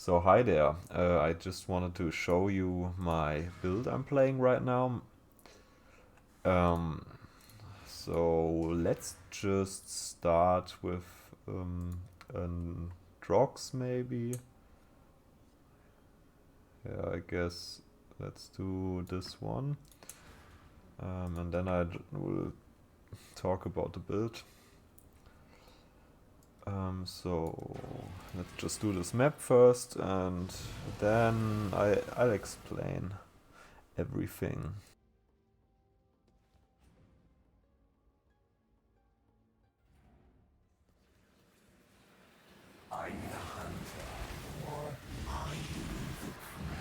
So hi there, I just wanted to show you my build I'm playing right now. Um, so let's just start with an Drox maybe. Yeah, I guess let's do this one. And then I will talk about the build. So let's just do this map first and then I'll explain everything. Are you the hunter, or are you the prey?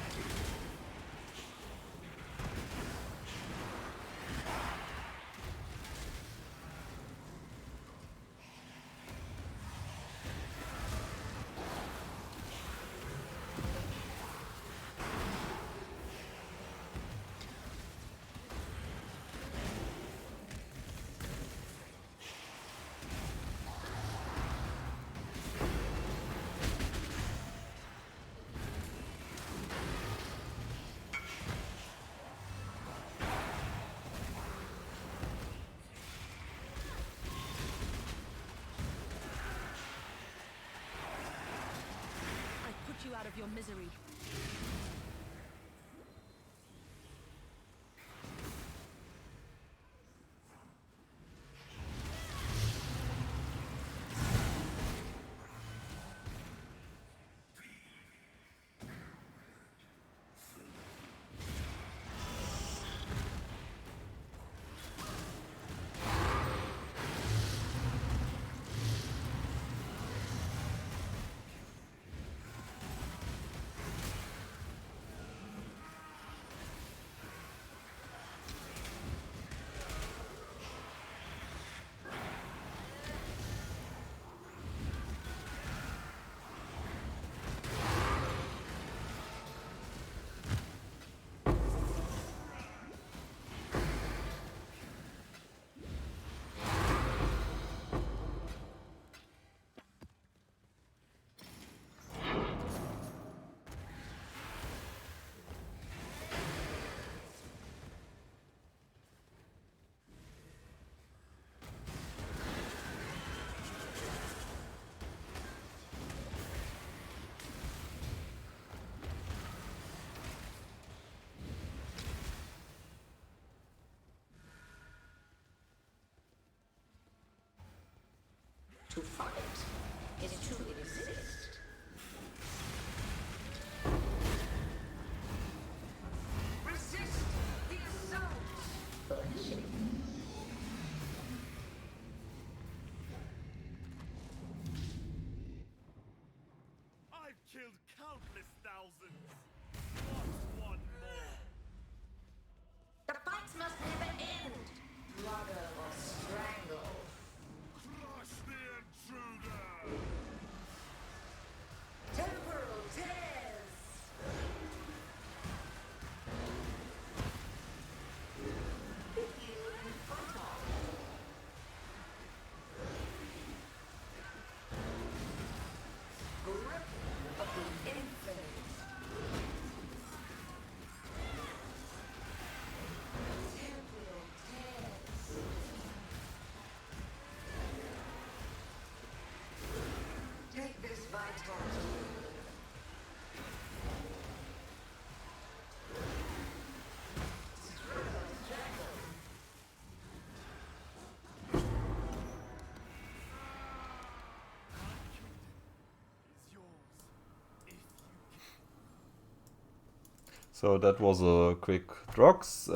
You out of your misery. To fight is to exist. Resist the assault. Flashing. I've killed countless thousands. What's one more? The fights must never end. Slaughter or strangle. Crush the intruder! Temporal tears. Healing photon. Grip of the infinite. Temporal tears. Take this vitality. Is yours if you So that was a quick Drox.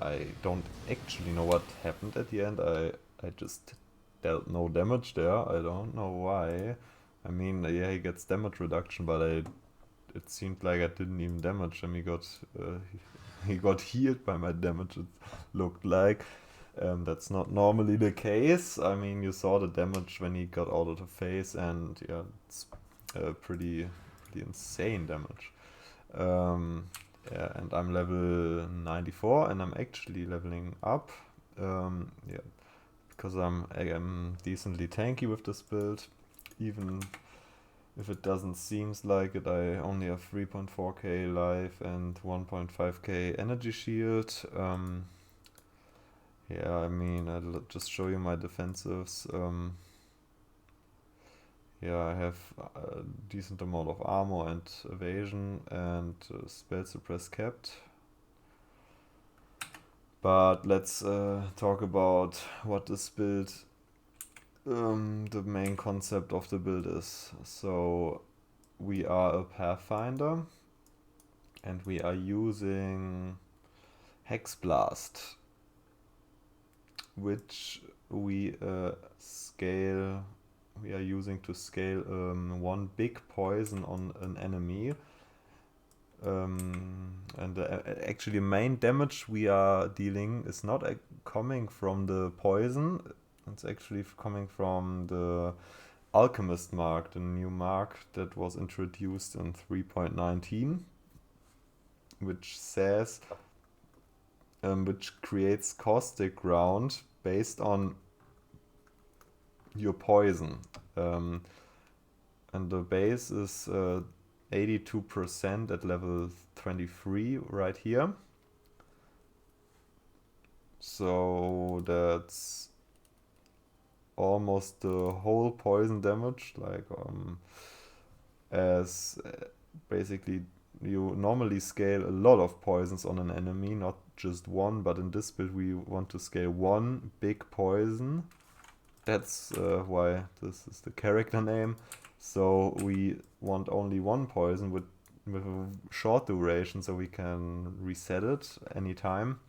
I don't actually know what happened at the end. I just dealt no damage there. I don't know why. I mean, yeah, he gets damage reduction, but it seemed like I didn't even damage him. He got healed by my damage. It looked like. That's not normally the case. I mean, you saw the damage when he got out of the phase, and yeah, it's pretty insane damage. Yeah, and I'm level 94, and I'm actually leveling up. Yeah, because I'm decently tanky with this build, even If it doesn't seems like it, I only have 3.4k life and 1.5k energy shield. Yeah, I mean, I'll just show you my defensives. Yeah, I have a decent amount of armor and evasion and spell suppress kept. But let's talk about what this build, the main concept of the build is. So we are a Pathfinder and we are using Hex Blast, which we scale. We are using to scale one big poison on an enemy. And actually main damage we are dealing is not coming from the poison, it's actually coming from the Alchemist Mark, the new mark that was introduced in 3.19, which says, which creates caustic ground based on your poison. And the base is 82% at level 23 right here. So that's almost the whole poison damage, like as basically you normally scale a lot of poisons on an enemy, not just one, but in this build we want to scale one big poison. That's why this is the character name. So we want only one poison with a short duration, so we can reset it anytime.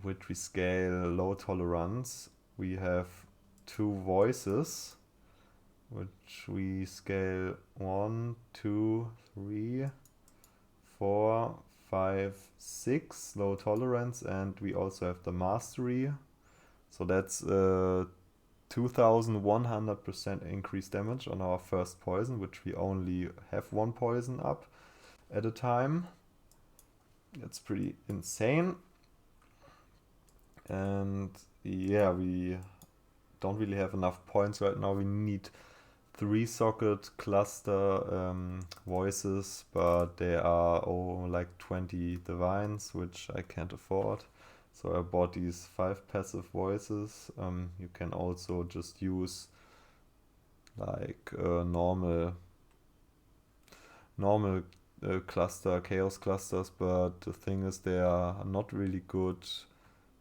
Which we scale low tolerance. We have two voices, which we scale 1, 2, 3, 4, 5, 6 low tolerance, and we also have the mastery. So that's 2100% increased damage on our first poison, which we only have one poison up at a time. That's pretty insane. And yeah, we don't really have enough points right now. We need 3 socket cluster voices, but they are like 20 divines, which I can't afford. So I bought these 5 passive voices. You can also just use like normal cluster, chaos clusters, but the thing is they are not really good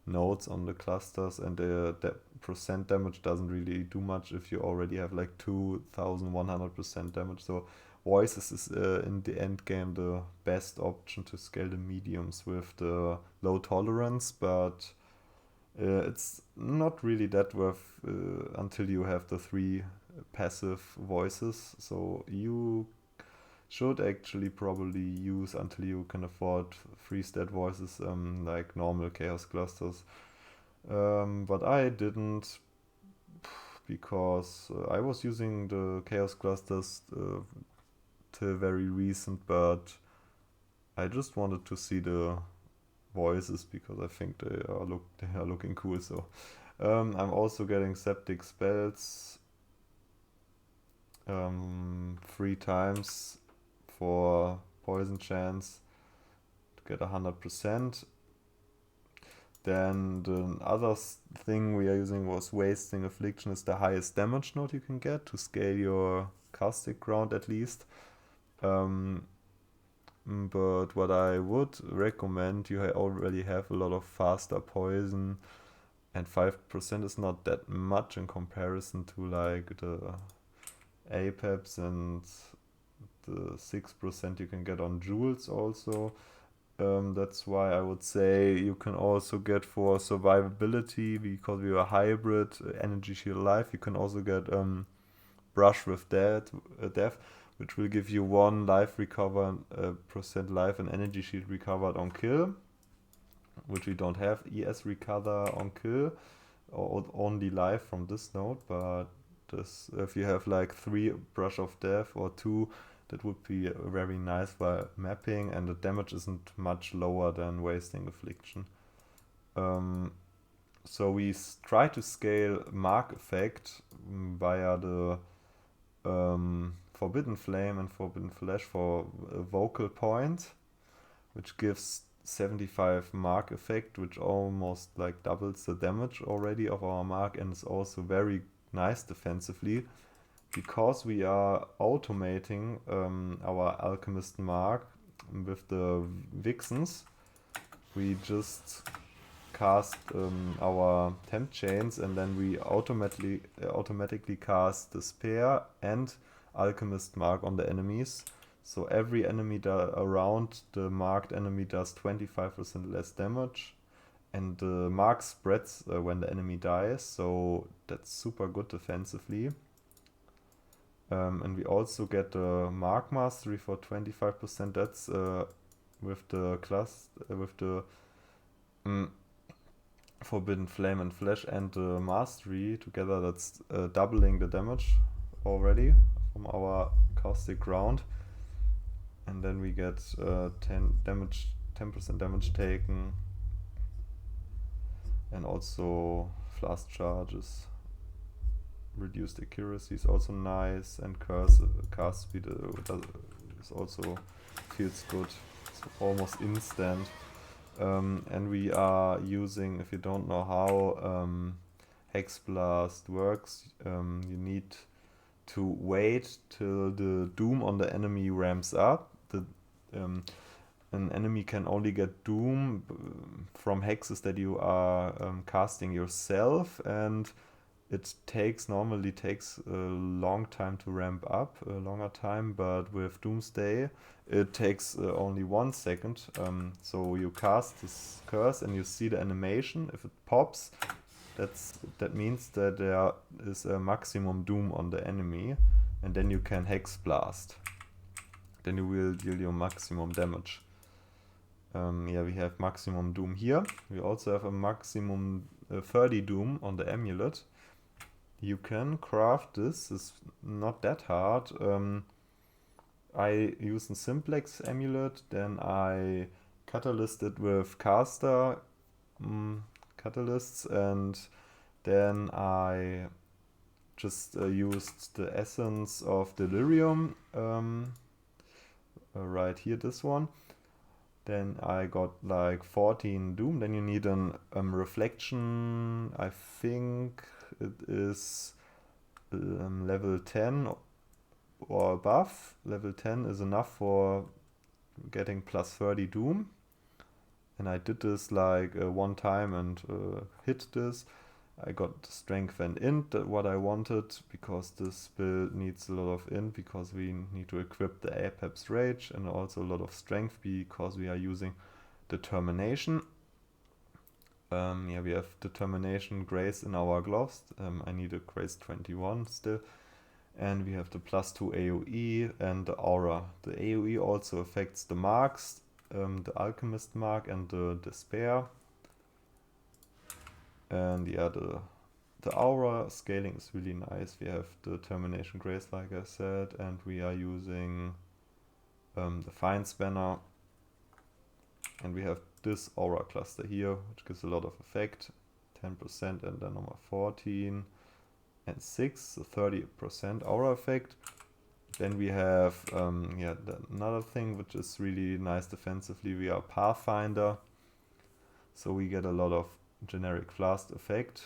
nodes on the clusters, and the percent damage doesn't really do much if you already have like 2100% damage. So voices is in the end game the best option to scale the mediums with the low tolerance, but it's not really that worth until you have the 3 passive voices. So you should actually probably use until you can afford 3 stat voices, like normal chaos clusters. But I didn't, because I was using the chaos clusters till very recent, but I just wanted to see the voices because I think they are looking cool. So I'm also getting septic spells 3 times for poison chance to get 100%. Then the other thing we are using was wasting affliction is the highest damage node you can get to scale your caustic ground at least. But what I would recommend, you already have a lot of faster poison, and 5% is not that much in comparison to like the Apex and the 6% you can get on jewels also. That's why I would say you can also get for survivability, because we are hybrid, energy shield life, you can also get brush with death, which will give you 1 life recover, percent life and energy shield recovered on kill, which we don't have. ES recover on kill, or only life from this node, but this, if you have like 3 brush of death or 2, that would be very nice for mapping, and the damage isn't much lower than wasting affliction. So we try to scale Mark effect via the Forbidden Flame and Forbidden Flash for a vocal point, which gives 75 Mark effect, which almost like doubles the damage already of our Mark, and is also very nice defensively, because we are automating our Alchemist Mark with the Vixens. We just cast our temp chains, and then we automatically cast Despair and Alchemist Mark on the enemies. So every enemy around the marked enemy does 25% less damage, and the mark spreads when the enemy dies, so that's super good defensively. And we also get the Mark Mastery for 25%. That's with the class with the Forbidden Flame and Flash and the Mastery together. That's doubling the damage already from our caustic ground. And then we get 10% damage taken, and also fast charges. Reduced accuracy is also nice, and cast speed is also feels good. It's almost instant. And we are using, if you don't know how Hex Blast works, you need to wait till the Doom on the enemy ramps up. An enemy can only get Doom from hexes that you are casting yourself, and it normally takes a long time to ramp up, a longer time, but with Doomsday it takes only 1 second. So you cast this curse and you see the animation. If it pops, that means that there is a maximum Doom on the enemy, and then you can Hex Blast. Then you will deal your maximum damage. We have maximum Doom here. We also have a maximum 30 Doom on the amulet. You can craft this. It's not that hard. I use a simplex amulet, then I catalyst it with caster catalysts, and then I just used the essence of delirium right here, this one. Then I got like 14 Doom. Then you need an reflection. I think it is level 10 or above. Level 10 is enough for getting plus 30 Doom. And I did this like one time and hit this. I got strength and int, what I wanted, because this build needs a lot of int, because we need to equip the Apex Rage, and also a lot of strength because we are using Determination. We have Determination Grace in our gloves. I need a Grace 21 still. And we have the +2 AoE and the Aura. The AoE also affects the marks, the Alchemist Mark and the Despair. And yeah, the Aura scaling is really nice. We have the Termination Grace, like I said, and we are using the Fine Spanner. And we have this Aura cluster here, which gives a lot of effect, 10%, and then number 14 and 6, so 30% Aura effect. Then we have another thing which is really nice defensively. We are Pathfinder, so we get a lot of generic flask effect.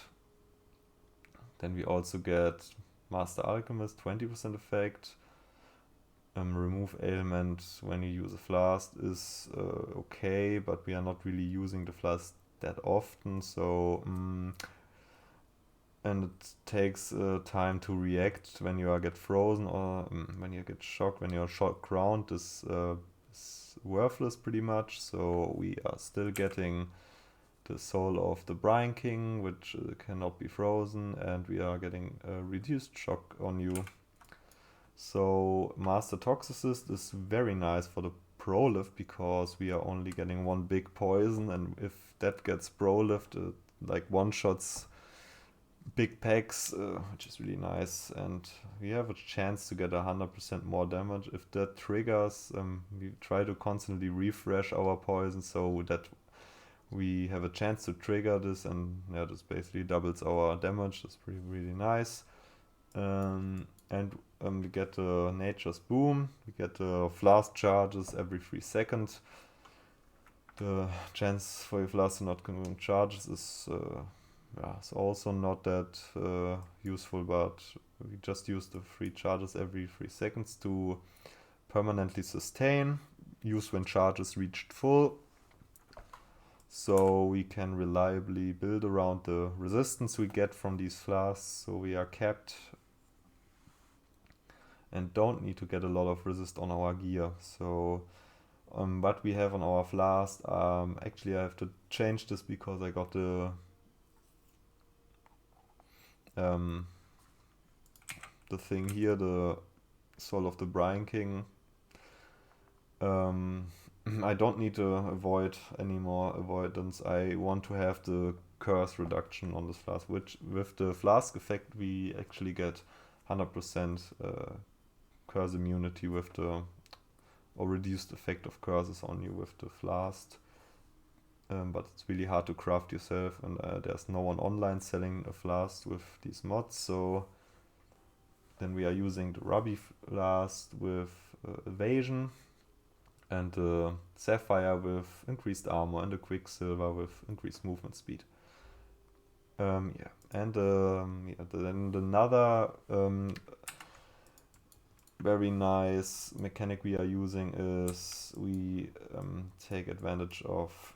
Then we also get Master Alchemist, 20% effect. Remove ailment when you use a flask is okay, but we are not really using the flask that often, so and it takes time to react when you get frozen or when you get shocked. When you're shocked ground, this is worthless pretty much, so we are still getting the Soul of the Brine King, which cannot be frozen, and we are getting a reduced shock on you. So Master Toxicist is very nice for the Prolift, because we are only getting OneBigPoison, and if that gets Prolift, like one-shots big packs, which is really nice, and we have a chance to get 100% more damage. If that triggers, we try to constantly refresh our poison so that we have a chance to trigger this, and yeah, this basically doubles our damage. That's really nice. And we get Nature's Boom. We get flask charges every 3 seconds. The chance for your flask to not consume charges is it's also not that useful, but we just use the 3 charges every 3 seconds to permanently sustain. Use when charges reached full. So we can reliably build around the resistance we get from these flasks. So we are capped and don't need to get a lot of resist on our gear. So what we have on our flask, actually I have to change this because I got the thing here, the Soul of the Brine King. I don't need to avoid any more avoidance. I want to have the curse reduction on this flask, which with the flask effect we actually get 100% curse immunity with the or reduced effect of curses on you with the flask. But it's really hard to craft yourself, and there's no one online selling a flask with these mods, so then we are using the Ruby flask with evasion, and the Sapphire with increased armor, and the Quicksilver with increased movement speed. Then another very nice mechanic we are using is we take advantage of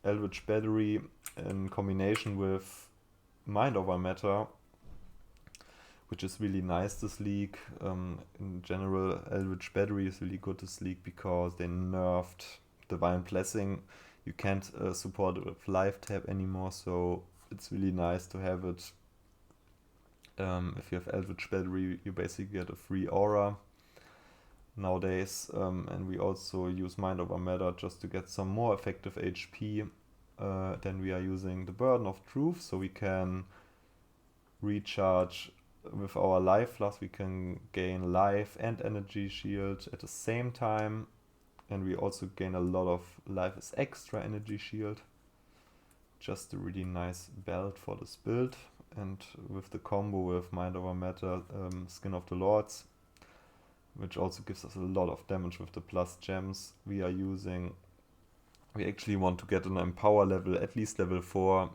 Eldritch Battery in combination with Mind Over Matter, which is really nice this league. In general, Eldritch Battery is really good this league because they nerfed Divine Blessing. You can't support it with Life Tab anymore, so it's really nice to have it. If you have Eldritch Battery, you basically get a free aura nowadays, and we also use Mind Over Matter just to get some more effective HP. Then we are using the Burden of Truth, so we can recharge with our life flask. We can gain life and energy shield at the same time, and we also gain a lot of life as extra energy shield. Just a really nice belt for this build, and with the combo with Mind Over Matter, Skin of the Lords, which also gives us a lot of damage with the plus gems we are using. We actually want to get an Empower level, at least level 4.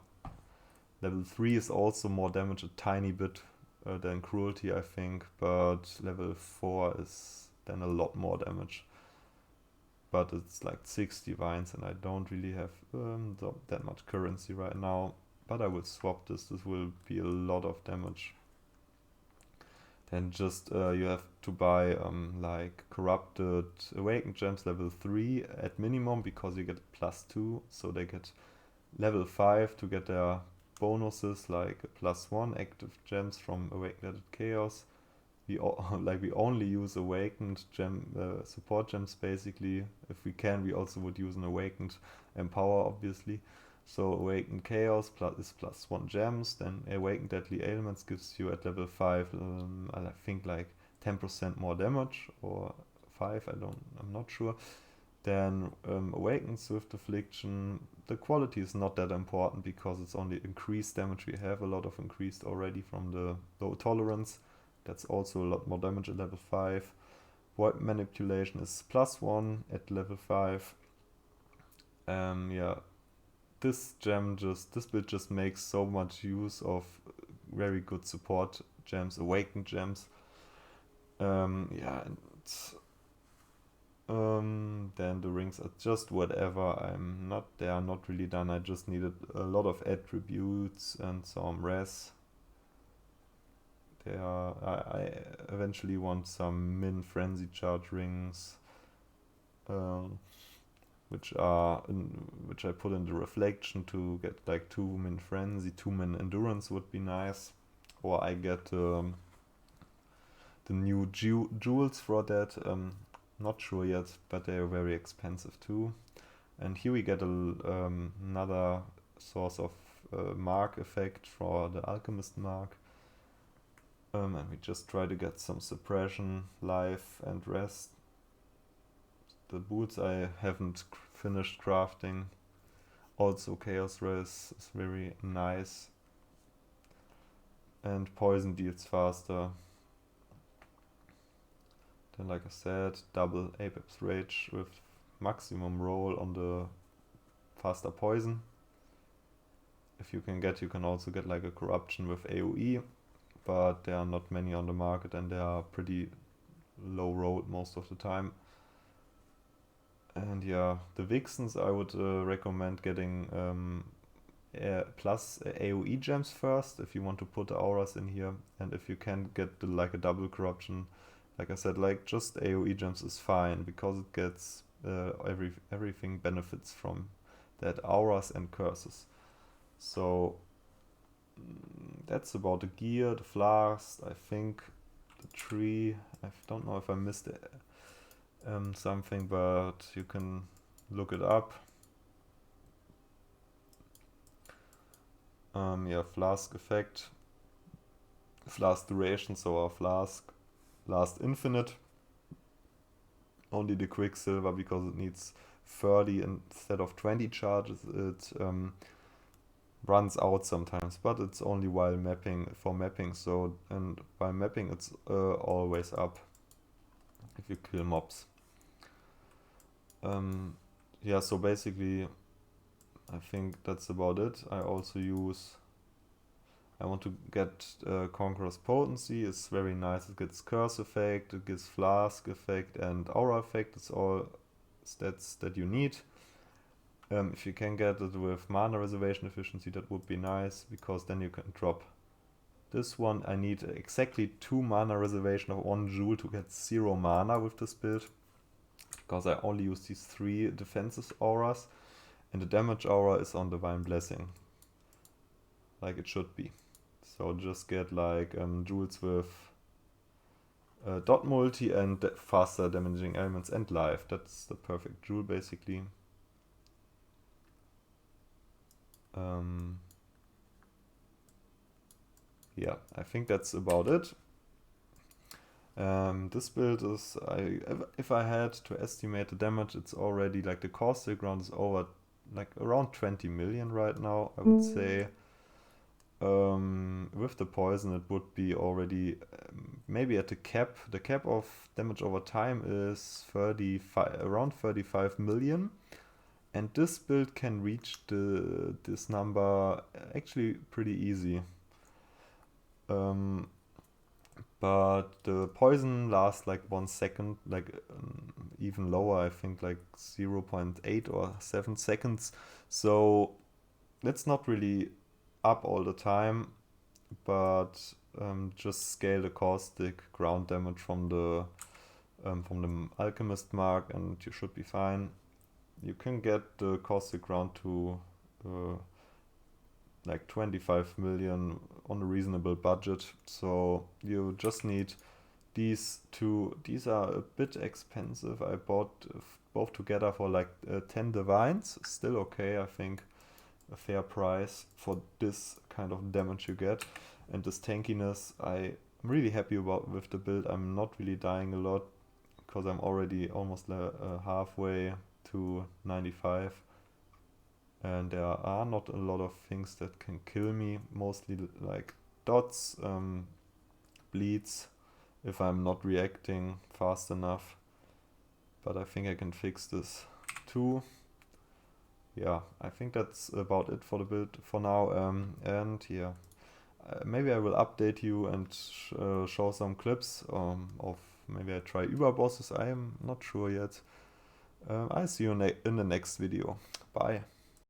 Level 3 is also more damage, a tiny bit than Cruelty, I think, but level 4 is then a lot more damage. But it's like 6 divines, and I don't really have that much currency right now. But I will swap this. This will be a lot of damage. Then just you have to buy like Corrupted Awakened Gems level 3 at minimum, because you get +2. So they get level 5 to get their bonuses, like +1 active gems from Awakened Chaos. We only use Awakened gem support gems basically. If we can, we also would use an Awakened Empower, obviously. So Awakened Chaos is +1 gems. Then Awakened Deadly Ailments gives you at level 5, I think like 10% more damage, or 5. I'm not sure. Then Awakened Swift Affliction. The quality is not that important because it's only increased damage. We have a lot of increased already from the low tolerance. That's also a lot more damage at level 5. Void Manipulation is +1 at level 5. This build just makes so much use of very good support gems, Awakened gems. Then the rings are just whatever. They are not really done. I just needed a lot of attributes and some res. I eventually want some min frenzy charge rings, which I put in the reflection to get like 2 min frenzy, 2 min endurance would be nice. Or I get the new jewels for that. Not sure yet, but they are very expensive too. And here we get another source of mark effect for the Alchemist Mark. And we just try to get some suppression, life, and rest. The boots I haven't finished crafting. Also Chaos Ray is very nice. And Poison deals faster. Then like I said, double Apex Rage with maximum roll on the faster Poison. If you can also get like a Corruption with AoE, but there are not many on the market and they are pretty low rolled most of the time. And yeah, the Vixens I would recommend getting plus AoE gems first if you want to put the auras in here, and if you can get like a double corruption, like I said, like just AoE gems is fine because it gets everything benefits from that, auras and curses. So that's about the gear, the flask, I think the tree. I don't know if I missed something, but you can look it up. Yeah, flask effect, flask duration, so our flask lasts infinite. Only the Quicksilver, because it needs 30 instead of 20 charges, it runs out sometimes, but it's only while mapping, for mapping. So, and by mapping it's always up if you kill mobs. Yeah, so basically I think that's about it. I also I want to get Conqueror's Potency. It's very nice. It gets Curse effect, it gives Flask effect and Aura effect. It's all stats that you need. If you can get it with Mana Reservation Efficiency, that would be nice, because then you can drop this one. I need exactly 2 Mana Reservation of 1 Jewel to get 0 Mana with this build, because I only use these 3 defensive auras, and the damage aura is on Divine Blessing, like it should be. So just get like jewels with dot multi and faster damaging elements and life. That's the perfect jewel basically. Yeah, I think that's about it. This build is, if I had to estimate the damage, it's already like the caustic ground is over like around 20 million right now, I would say. With the poison it would be already maybe at the cap. The cap of damage over time is around 35 million. And this build can reach this number actually pretty easy. But the poison lasts like 1 second, like even lower, I think like 0.8 or 7 seconds. So that's not really up all the time, but just scale the caustic ground damage from the Alchemist Mark and you should be fine. You can get the caustic ground to like 25 million on a reasonable budget. So you just need these two. These are a bit expensive. I bought both together for like 10 divines. Still okay, I think. A fair price for this kind of damage you get. And this tankiness, I'm really happy with the build. I'm not really dying a lot because I'm already almost halfway to 95. And there are not a lot of things that can kill me, mostly like dots, bleeds, if I'm not reacting fast enough. But I think I can fix this too. Yeah, I think that's about it for the build for now. And yeah, maybe I will update you and show some clips of maybe I try Überbosses. I am not sure yet. I'll see you in the next video. Bye.